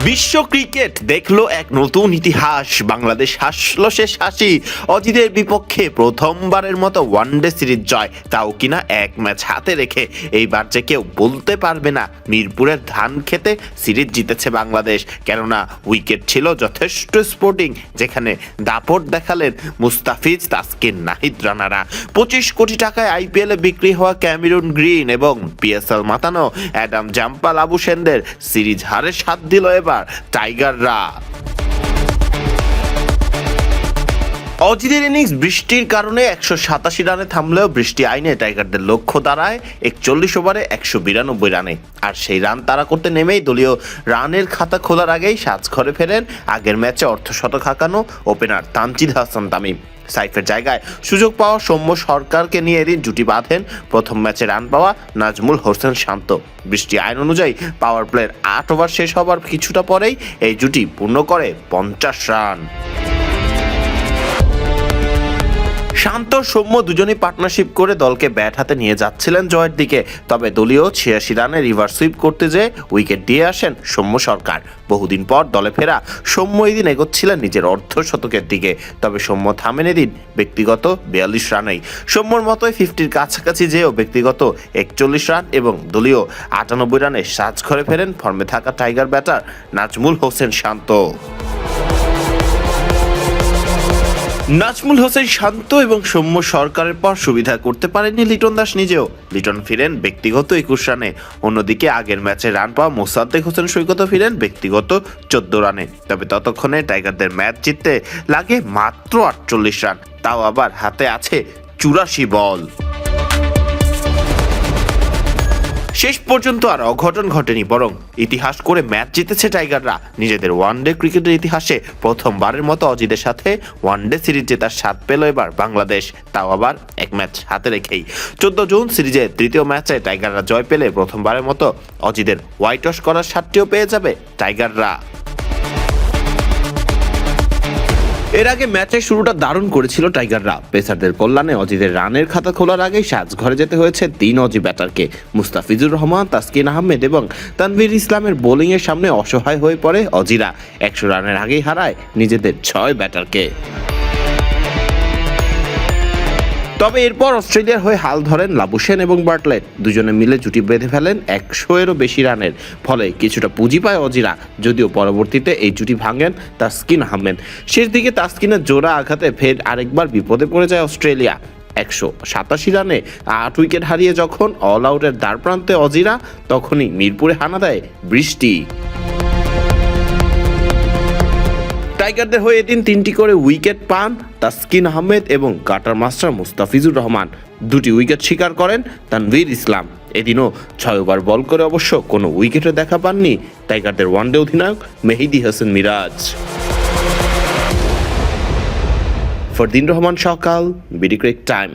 বিশ্ব ক্রিকেট দেখলো এক নতুন ইতিহাস। বাংলাদেশ হাসলো শেষ হাসি। অজিদের বিপক্ষে প্রথমবারের মতো ওয়ানডে সিরিজ জয়, তাও কিনা এক ম্যাচ হাতে রেখে। এইবার যে কেউ বলতে পারবে না মিরপুরের ধান খেতে সিরিজ জিতেছে বাংলাদেশ, কেননা উইকেট ছিল যথেষ্ট স্পোর্টিং, যেখানে দাপট দেখালেন মুস্তাফিজ, তাসকিন, নাহিদ রানারা। 25 কোটি টাকায় আইপিএলে বিক্রি হওয়া ক্যামেরুন গ্রিন এবং পিএসএল মাতানো অ্যাডাম জাম্পাল আবু সেনদের সিরিজ হারে সাথ দিল এবার টাইগাররা। অজিদের ইনিংস বৃষ্টির কারণে 187 রানে থামলেও বৃষ্টি আইনে টাইগারদের লক্ষ্য দাঁড়ায় 41 ওভারে 192 রানে। আর সেই রান তাড়া করতে নেমেই দলীয় রানের খাতা খোলার আগেই সাজঘরে ফেরেন আগের ম্যাচে অর্ধশতক হাঁকানো ওপেনার তানজিদ হাসান তামিম। সাইফের জায়গায় সুযোগ পাওয়া সৌম্য সরকারকে নিয়ে এদিন জুটি বাঁধেন প্রথম ম্যাচে রান পাওয়া নাজমুল হোসেন শান্ত। বৃষ্টি আইন অনুযায়ী পাওয়ার প্লের 8 ওভার শেষ হবার কিছুটা পরেই এই জুটি পূর্ণ করে 50 রান। শান্ত সৌম্য দুজনই পার্টনারশিপ করে দলকে ব্যাট হাতে নিয়ে যাচ্ছিলেন জয়ের দিকে, তবে দলীয় 86 রানে রিভার্স সুইপ করতে যেয়ে উইকেট দিয়ে আসেন সৌম্য সরকার। বহুদিন পর দলে ফেরা সৌম্য এদিন এগোচ্ছিলেন নিজের অর্ধশতকের দিকে, তবে সৌম্য থামেন এদিন ব্যক্তিগত 42 রানেই। সৌম্যর মতোই 50-র কাছাকাছি যেয়েও ব্যক্তিগত 41 রান এবং দলীয় 98 রানে সাজঘরে ফেরেন ফর্মে থাকা টাইগার ব্যাটার নাজমুল হোসেন শান্ত। নাজমুল হোসেন শান্ত এবং সৌম্য সরকারের পর সুবিধা করতে পারেননি লিটন দাস নিজেও। লিটন ফিরেন ব্যক্তিগত 21 রানে। অন্যদিকে আগের ম্যাচে রান পাওয়া মোসাদ্দেক হোসেন সৈকতও ফিরেন ব্যক্তিগত 14 রানে। তবে ততক্ষণে টাইগারদের ম্যাচ জিততে লাগে মাত্র 48 রান, তাও আবার হাতে আছে 84 বল। শেষ পর্যন্ত আর অঘটন ঘটেনি, বরং ইতিহাস করে ম্যাচ জিতেছে টাইগাররা। নিজেদের ওয়ানডে ক্রিকেটের ইতিহাসে প্রথমবারের মতো অজিদের সাথে ওয়ানডে সিরিজ জেতার স্বাদ পেল এবার বাংলাদেশ, তাও আবার এক ম্যাচ হাতে রেখেই। 14 জুন সিরিজের তৃতীয় ম্যাচে টাইগাররা জয় পেলে প্রথমবারের মতো অজিদের হোয়াইট ওয়াশ করার স্বাদটিও পেয়ে যাবে টাইগাররা। এর আগে ম্যাচের শুরুটা দারুণ করেছিল টাইগাররা। পেসারদের কল্যাণে অজিদের রানের খাতা খোলার আগেই সাজঘরে যেতে হয়েছে 3 অজি ব্যাটারকে। মুস্তাফিজুর রহমান, তাসকিন আহমেদ এবং তানভীর ইসলামের বোলিংয়ের সামনে অসহায় হয়ে পড়ে অজিরা। 100 রানের আগেই হারায় নিজেদের 6 ব্যাটারকে। তবে এরপর অস্ট্রেলিয়ার হয়ে হাল ধরেন লাবুশেন এবং বার্টলেট। দুজনে মিলে জুটি বেঁধে ফেলেন 100-এরও বেশি রানের। ফলে কিছুটা পুঁজি পায় অজিরা, যদিও পরবর্তীতে এই জুটি ভাঙেন তাসকিন আহমেদ। শেষ দিকে তাসকিনের জোড়া আঘাতে ফের আরেকবার বিপদে পড়ে যায় অস্ট্রেলিয়া। 187 রানে 8 উইকেট হারিয়ে যখন অল আউটের দ্বারপ্রান্তে অজিরা, তখনই মিরপুরে হানা দেয় বৃষ্টি। টাইগারদের হয়ে এদিন 3টি করে উইকেট পান তাসকিন আহমেদ এবং কাটার মাস্টার মুস্তাফিজুর রহমান। 2টি উইকেট শিকার করেন তানভীর ইসলাম। এদিনও 6 ওভার বল করে অবশ্য কোনো উইকেটে দেখা পাননি টাইগারদের ওয়ানডে অধিনায়ক মেহেদী হাসান মিরাজ। ফরদিন রহমান সকাল, বিডি ক্রিক টাইম।